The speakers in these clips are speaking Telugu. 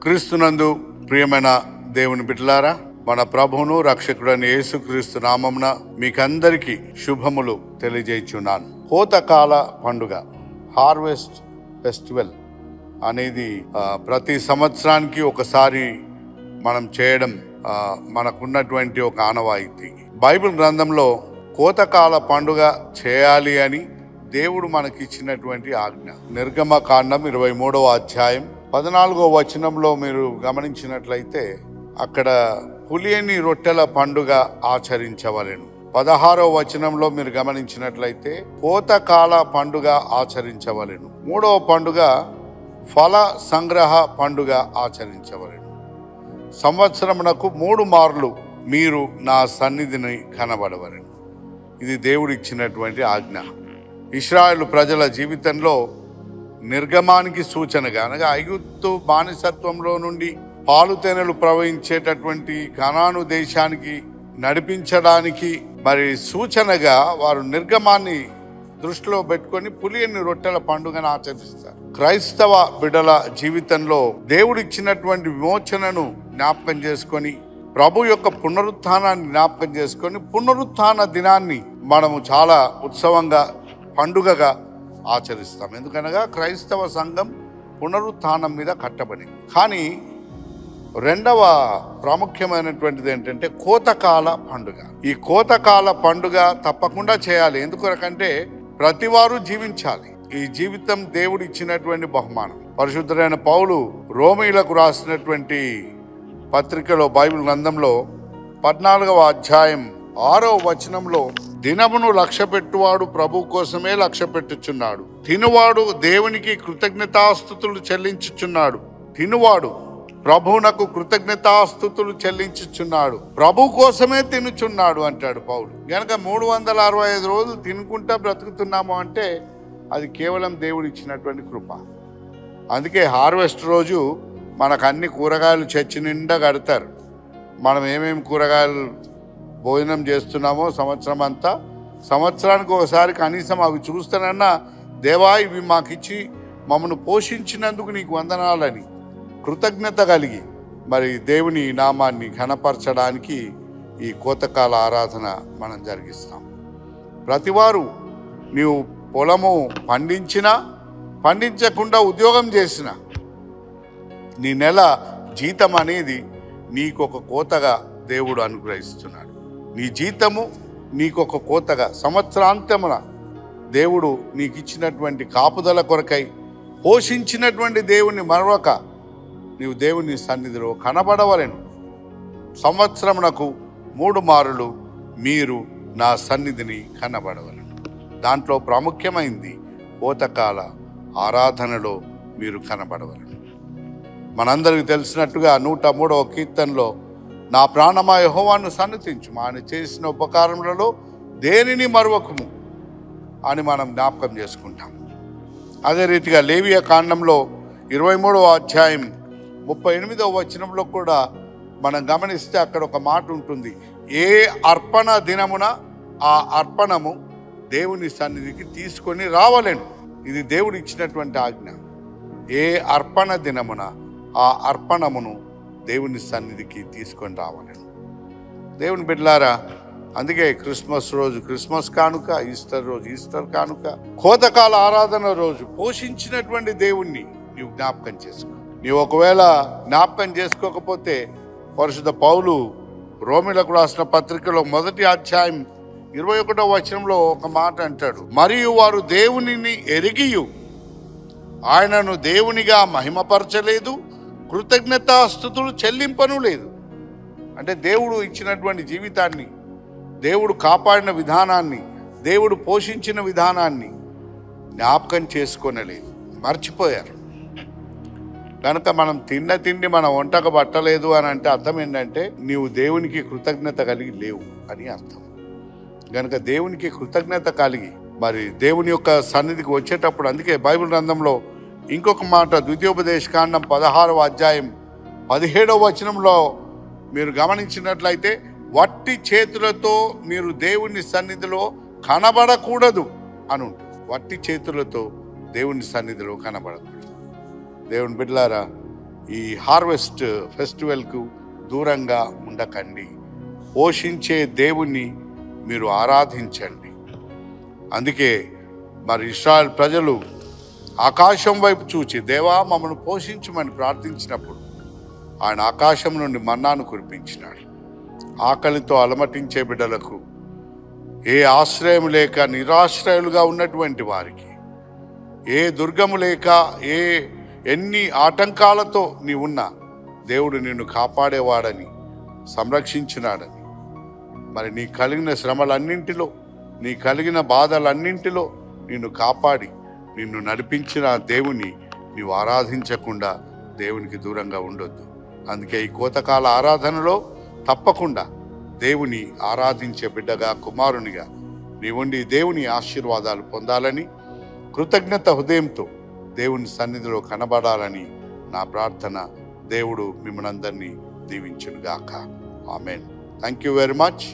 క్రీస్తునందు ప్రియమైన దేవుని బిడ్డలారా, మన ప్రభువును రక్షకుడైన యేసుక్రీస్తు నామమున మీకందరికీ శుభములు తెలియజేయుచున్నాను. కోతకాల పండుగ, హార్వెస్ట్ ఫెస్టివల్ అనేది ప్రతి సంవత్సరానికి ఒకసారి మనం చేయడం మనకున్నటువంటి ఒక ఆనవాయితీ. బైబిల్ గ్రంథంలో కోతకాల పండుగ చేయాలి అని దేవుడు మనకిచ్చినటువంటి ఆజ్ఞ. నిర్గమకాండం 23వ అధ్యాయం 14వ వచనంలో మీరు గమనించినట్లయితే అక్కడ పులియని రొట్టెల పండుగ ఆచరించవలెను. 16వ వచనంలో మీరు గమనించినట్లయితే కోతకాల పండుగ ఆచరించవలెను. 3వ పండుగ ఫల సంగ్రహ పండుగ ఆచరించవలెను. సంవత్సరమునకు 3 మార్లు మీరు నా సన్నిధిని కనబడవలెను. ఇది దేవుడు ఇచ్చినటువంటి ఆజ్ఞ. ఇశ్రాయేలు ప్రజల జీవితంలో నిర్గమానికి సూచనగా, అనగా ఐగుప్తు బానిసత్వంలో నుండి పాలు తేనెలు ప్రవహించేటటువంటి కనాను దేశానికి నడిపించడానికి మరి సూచనగా వారు నిర్గమాన్ని దృష్టిలో పెట్టుకొని పులియని రొట్టెల పండుగను ఆచరిస్తారు. క్రైస్తవ బిడ్డల జీవితంలో దేవుడిచ్చినటువంటి విమోచనను జ్ఞాపకం చేసుకొని, ప్రభు యొక్క పునరుత్థానాన్ని జ్ఞాపకం చేసుకొని, పునరుత్థాన దినాన్ని మనము చాలా ఉత్సవంగా పండుగగా ఆచరిస్తాం. ఎందుకనగా క్రైస్తవ సంఘం పునరుత్థానం మీద కట్టబడింది. కానీ రెండవ ప్రాముఖ్యమైనటువంటిది ఏంటంటే కోతకాల పండుగ. ఈ కోతకాల పండుగ తప్పకుండా చేయాలి. ఎందుకంటే ప్రతివారు జీవించాలి. ఈ జీవితం దేవుడు ఇచ్చినటువంటి బహుమానం. పరిశుద్ధుడైన పౌలు రోమీయులకు రాసినటువంటి పత్రికలో, బైబిల్ గ్రంథంలో 14వ అధ్యాయం 6వ వచనంలో, దినమును లక్ష్య పెట్టువాడు ప్రభు కోసమే లక్ష్య పెట్టుచున్నాడు, తినువాడు దేవునికి కృతజ్ఞతాస్తుతులు చెల్లించుచున్నాడు. తినువాడు ప్రభువునకు కృతజ్ఞతాస్తుతులు చెల్లించుచున్నాడు, ప్రభు కోసమే తినుచున్నాడు అంటాడు పౌలు. గనక 365 రోజులు తినుకుంటా బ్రతుకుతున్నాము అంటే అది కేవలం దేవుడు ఇచ్చినటువంటి కృప. అందుకే హార్వెస్ట్ రోజు మనకు అన్ని కూరగాయలు చర్చి నిండా కడతారు. మనం ఏమేమి కూరగాయలు భోజనం చేస్తున్నామో సంవత్సరం అంతా, సంవత్సరానికి ఒకసారి కనీసం అవి చూస్తానన్నా, దేవా ఇవి మాకిచ్చి మమ్మల్ని పోషించినందుకు నీకు వందనాలని కృతజ్ఞత కలిగి మరి దేవుని నామాన్ని ఘనపరచడానికి ఈ కోతకాల ఆరాధన మనం జరిగిస్తాం. ప్రతివారు నీవు పొలము పండించినా పండించకుండా ఉద్యోగం చేసినా నీ నెల జీతం అనేది నీకు ఒక కోతగా దేవుడు అనుగ్రహిస్తున్నాడు. నీ జీతము నీకు ఒక కోతగా, సంవత్సరాంతమున దేవుడు నీకు ఇచ్చినటువంటి కాపుదల కొరకై పోషించినటువంటి దేవుని మరొక నీవు దేవుని సన్నిధిలో కనబడవలెను. సంవత్సరమునకు 3 మారులు మీరు నా సన్నిధిని కనబడవలెను. దాంట్లో ప్రాముఖ్యమైంది కోతకాల ఆరాధనలో మీరు కనబడవలెను. మనందరికీ తెలిసినట్టుగా 103వ కీర్తనలో, నా ప్రాణమా యెహోవాను సన్నుతించు, ఆయన చేసిన ఉపకారములలో దేనిని మరువకుము అని మనం జ్ఞాపకం చేసుకుంటాం. అదే రీతిగా లేవియ కాండంలో 23వ అధ్యాయం 38వ వచనంలో కూడా మనం గమనిస్తే అక్కడ ఒక మాట ఉంటుంది, ఏ అర్పణ దినమున ఆ అర్పణము దేవుని సన్నిధికి తీసుకొని రావలేను. ఇది దేవుడు ఇచ్చినటువంటి ఆజ్ఞ. ఏ అర్పణ దినమున ఆ అర్పణమును దేవుని సన్నిధికి తీసుకొని రావాలని. దేవుని బిడ్డలారా, అందుకే క్రిస్మస్ రోజు క్రిస్మస్ కానుక, ఈస్టర్ రోజు ఈస్టర్ కానుక, కోతకాల ఆరాధన రోజు పోషించినటువంటి దేవుణ్ణి నీవు జ్ఞాపకం చేసుకో. నీవు ఒకవేళ జ్ఞాపకం చేసుకోకపోతే పరిశుద్ధ పౌలు రోమీయులకు రాసిన పత్రికలో 1వ అధ్యాయం 21వ వచనంలో ఒక మాట అంటాడు, మరియు వారు దేవునిని ఎరిగియు ఆయనను దేవునిగా మహిమపరచలేదు, కృతజ్ఞతాస్తుతులు చెల్లింపను లేదు. అంటే దేవుడు ఇచ్చినటువంటి జీవితాన్ని, దేవుడు కాపాడిన విధానాన్ని, దేవుడు పోషించిన విధానాన్ని జ్ఞాపకం చేసుకోనలేదు, మర్చిపోయారు. కనుక మనం తిన్న తిండి మన వంటకు పట్టలేదు అని అంటే అర్థం ఏంటంటే నీవు దేవునికి కృతజ్ఞత కలిగి లేవు అని అర్థం. కనుక దేవునికి కృతజ్ఞత కలిగి మరి దేవుని యొక్క సన్నిధికి వచ్చేటప్పుడు, అందుకే బైబిల్ గ్రంథంలో ఇంకొక మాట, ద్వితీయోపదేశకాండం 16వ అధ్యాయం 17వ వచనంలో మీరు గమనించినట్లయితే, వట్టి చేతులతో మీరు దేవుని సన్నిధిలో కనబడకూడదు అని ఉంటుంది. వట్టి చేతులతో దేవుని సన్నిధిలో కనబడకూడదు. దేవుని బిడ్డలారా, ఈ హార్వెస్ట్ ఫెస్టివల్కు దూరంగా ఉండకండి. పోషించే దేవుణ్ణి మీరు ఆరాధించండి. అందుకే మరి ఇశ్రాయేల్ ప్రజలు ఆకాశం వైపు చూచి దేవా మమ్మల్ని పోషించమని ప్రార్థించినప్పుడు ఆయన ఆకాశం నుండి మన్నాను కురిపించినాడు. ఆకలితో అలమటించే బిడ్డలకు, ఏ ఆశ్రయం లేక నిరాశ్రయులుగా ఉన్నటువంటి వారికి, ఏ దుర్గము లేక ఎన్ని ఆటంకాలతో నీ ఉన్నా దేవుడు నిన్ను కాపాడేవాడని, సంరక్షించినాడని, మరి నీ కలిగిన శ్రమలన్నింటిలో, నీ కలిగిన బాధలన్నింటిలో నిన్ను కాపాడి నిన్ను నడిపించిన దేవుని నీవు ఆరాధించకుండా దేవునికి దూరంగా ఉండొద్దు. అందుకే ఈ కోతకాల ఆరాధనలో తప్పకుండా దేవుని ఆరాధించే బిడ్డగా, కుమారునిగా నీవుండి దేవుని ఆశీర్వాదాలు పొందాలని, కృతజ్ఞత హృదయంతో దేవుని సన్నిధిలో కనబడాలని నా ప్రార్థన. దేవుడు మిమ్మల్ని అందరినీ దీవించునుగాక. Amen. Thank you very much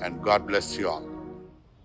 and God bless you all.